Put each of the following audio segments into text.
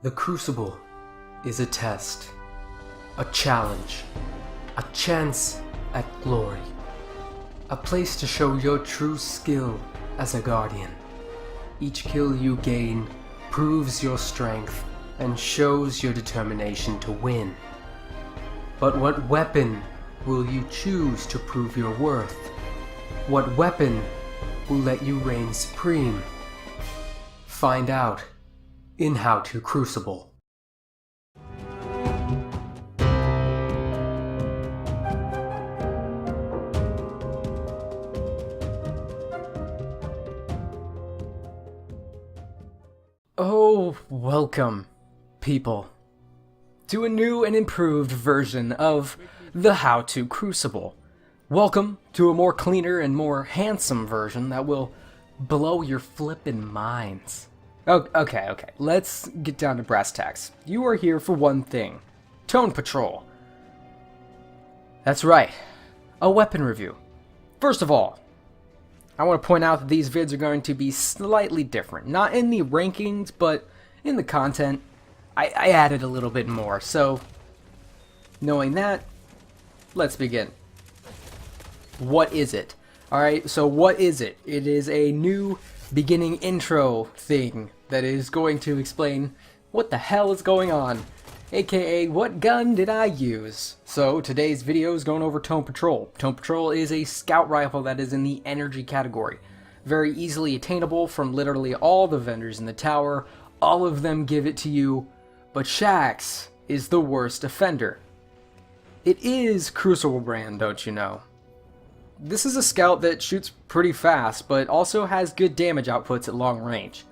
The Crucible is a test, a challenge, a chance at glory, a place to show your true skill as a guardian. Each kill you gain proves your strength and shows your determination to win. But what weapon will you choose to prove your worth? What weapon will let you reign supreme? Find out in How to Crucible. Oh, welcome, people, to a new and improved version of the How to Crucible. Welcome to a more cleaner and more handsome version that will blow your flippin' minds. Okay, let's get down to brass tacks. You are here for one thing: Tone Patrol. That's right, a weapon review. First of all, I want to point out that these vids are going to be slightly different. Not in the rankings, but in the content. I added a little bit more, so knowing that, let's begin. What is it? Alright, so what is it? It is a new beginning intro thing that is going to explain what the hell is going on, aka what gun did I use. So today's video is going over Tone Patrol. Tone Patrol is a scout rifle that is in the energy category. Very easily attainable from literally all the vendors in the tower. All of them give it to you, but Shaxx is the worst offender. It is Crucible brand, don't you know? This is a scout that shoots pretty fast, but also has good damage outputs at long range.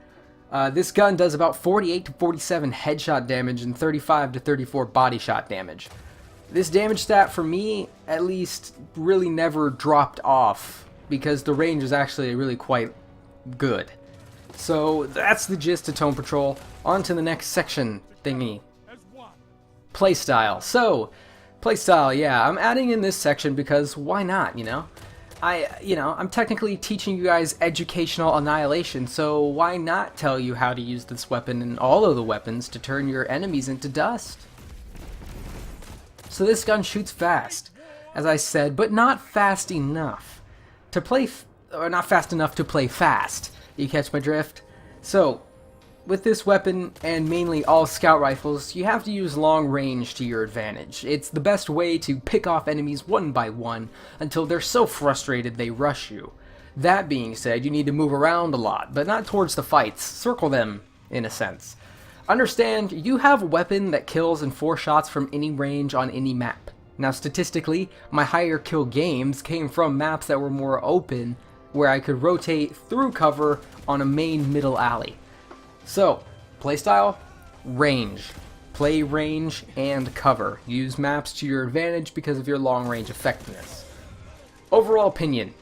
This gun does about 48 to 47 headshot damage and 35 to 34 body shot damage. This damage stat, for me, at least, really never dropped off, because the range is actually really quite good. So that's the gist of Tone Patrol. On to the next section thingy. Playstyle. So, playstyle, yeah, I'm adding in this section because why not, you know? I'm technically teaching you guys educational annihilation, so why not tell you how to use this weapon and all of the weapons to turn your enemies into dust? So this gun shoots fast, as I said, but not fast enough to play, or not fast enough to play fast. You catch my drift? So, with this weapon, and mainly all scout rifles, you have to use long range to your advantage. It's the best way to pick off enemies one by one until they're so frustrated they rush you. That being said, you need to move around a lot, but not towards the fights. Circle them, in a sense. Understand, you have a weapon that kills in 4 shots from any range on any map. Now statistically, my higher kill games came from maps that were more open, where I could rotate through cover on a main middle alley. So, playstyle, range. Play range and cover. Use maps to your advantage because of your long range effectiveness. Overall opinion.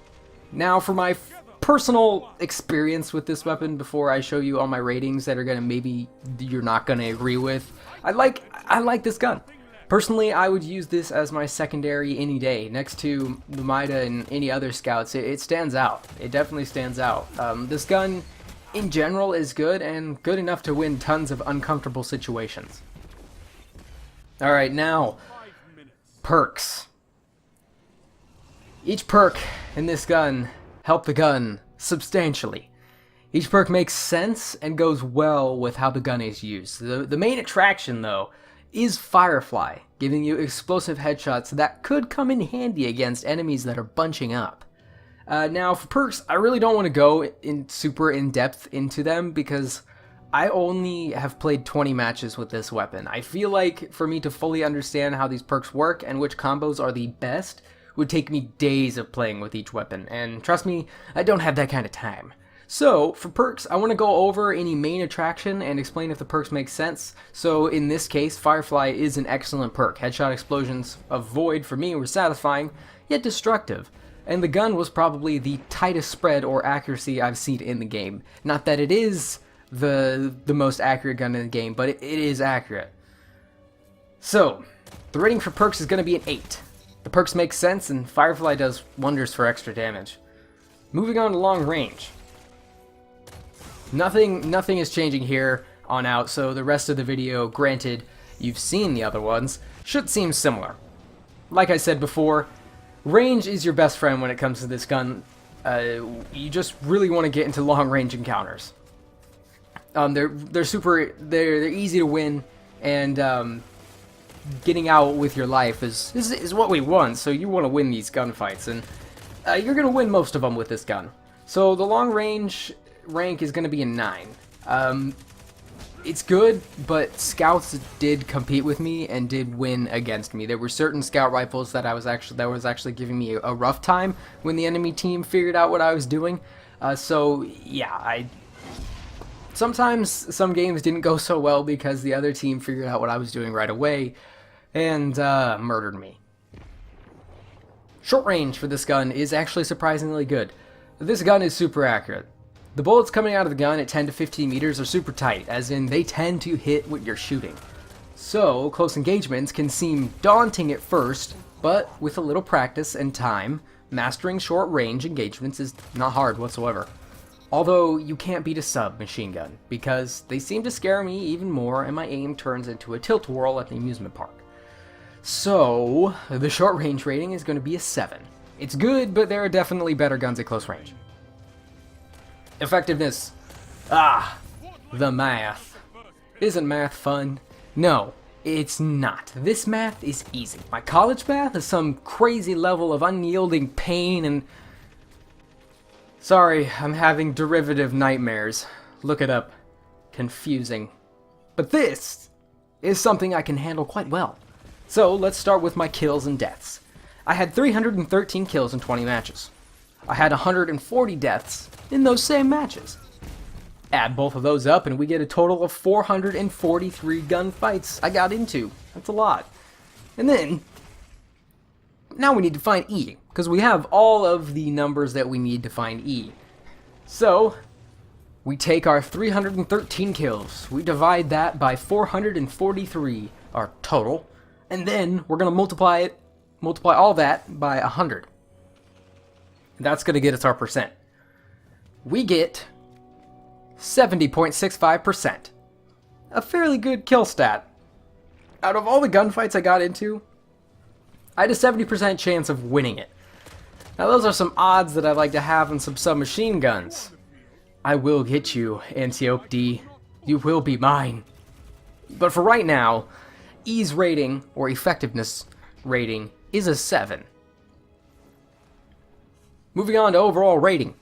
Now for my personal experience with this weapon before I show you all my ratings that are gonna maybe you're not gonna agree with. I like this gun. Personally, I would use this as my secondary any day. Next to the Mida and any other scouts, it stands out. It definitely stands out. This gun in general is good, and good enough to win tons of uncomfortable situations. Alright, now, perks. Each perk in this gun help the gun substantially. Each perk makes sense and goes well with how the gun is used. The main attraction, though, is Firefly, giving you explosive headshots that could come in handy against enemies that are bunching up. Now, for perks, I really don't want to go super in-depth into them because I only have played 20 matches with this weapon. I feel like for me to fully understand how these perks work and which combos are the best would take me days of playing with each weapon, and trust me, I don't have that kind of time. So, for perks, I want to go over any main attraction and explain if the perks make sense. So, in this case, Firefly is an excellent perk. Headshot explosions of Void, for me, were satisfying, yet destructive. And the gun was probably the tightest spread or accuracy I've seen in the game. Not that it is the most accurate gun in the game, but it is accurate. So, the rating for perks is going to be an 8. The perks make sense, and Firefly does wonders for extra damage. Moving on to long range. Nothing is changing here. on out, so the rest of the video, granted you've seen the other ones, should seem similar. Like I said before, range is your best friend when it comes to this gun. You just really want to get into long range encounters. They're easy to win, and getting out with your life is what we want. So you want to win these gunfights, and you're gonna win most of them with this gun. So the long range rank is gonna be a 9. It's good, but scouts did compete with me and did win against me. There were certain scout rifles that was actually giving me a rough time when the enemy team figured out what I was doing. So yeah, sometimes some games didn't go so well because the other team figured out what I was doing right away and murdered me. Short range for this gun is actually surprisingly good. This gun is super accurate. The bullets coming out of the gun at 10 to 15 meters are super tight, as in they tend to hit what you're shooting. So, close engagements can seem daunting at first, but with a little practice and time, mastering short range engagements is not hard whatsoever. Although, you can't beat a submachine gun, because they seem to scare me even more and my aim turns into a tilt-a-whirl at the amusement park. So, the short range rating is going to be a 7. It's good, but there are definitely better guns at close range. Effectiveness. The math. Isn't math fun? No, it's not. This math is easy. My college math is some crazy level of unyielding pain and... Sorry, I'm having derivative nightmares. Look it up. Confusing. But this is something I can handle quite well. So, let's start with my kills and deaths. I had 313 kills in 20 matches. I had 140 deaths in those same matches. Add both of those up and we get a total of 443 gunfights I got into. That's a lot. And then, now we need to find E, because we have all of the numbers that we need to find E. So, we take our 313 kills, we divide that by 443, our total, and then we're going to multiply all that by 100. That's going to get us our percent. We get 70.65%. A fairly good kill stat. Out of all the gunfights I got into, I had a 70% chance of winning it. Now those are some odds that I like to have in some submachine guns. I will get you, Antiope D. You will be mine. But for right now, E's rating, or effectiveness rating, is a 7. Moving on to overall rating.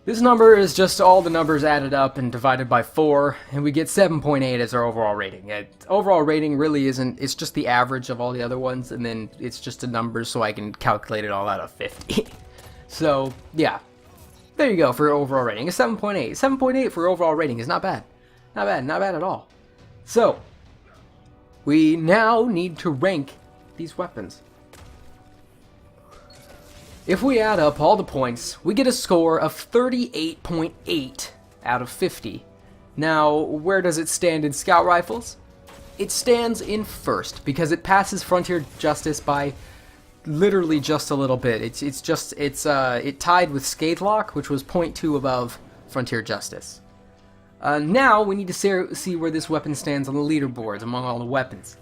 This number is just all the numbers added up and divided by 4, and we get 7.8 as our overall rating. Overall rating really isn't, it's just the average of all the other ones, and then it's just a number so I can calculate it all out of 50. So, yeah. There you go for overall rating, a 7.8. 7.8 for overall rating is not bad. Not bad at all. So, we now need to rank these weapons. If we add up all the points, we get a score of 38.8 out of 50. Now, where does it stand in scout rifles? It stands in first because it passes Frontier Justice by literally just a little bit. It tied with Scathelock, which was 0.2 above Frontier Justice. Now we need to see where this weapon stands on the leaderboards among all the weapons.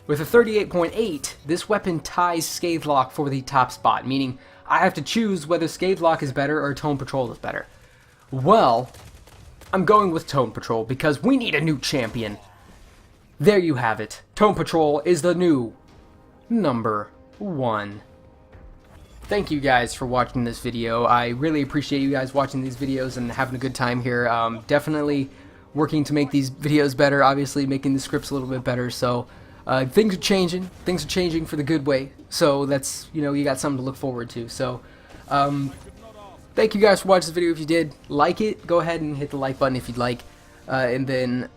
With a 38.8, this weapon ties Scathelock for the top spot, meaning I have to choose whether Scathelock is better or Tone Patrol is better. Well, I'm going with Tone Patrol because we need a new champion. There you have it. Tone Patrol is the new number 1. Thank you guys for watching this video. I really appreciate you guys watching these videos and having a good time here. Definitely working to make these videos better, obviously making the scripts a little bit better, so things are changing for the good way, so that's, you got something to look forward to. So thank you guys for watching this video. If you did like it, go ahead and hit the like button if you'd like, and then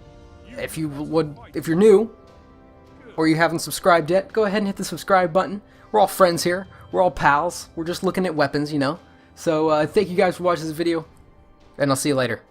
if you're new or you haven't subscribed yet, go ahead and hit the subscribe button. We're all friends here, we're all pals, we're just looking at weapons, So thank you guys for watching this video, and I'll see you later.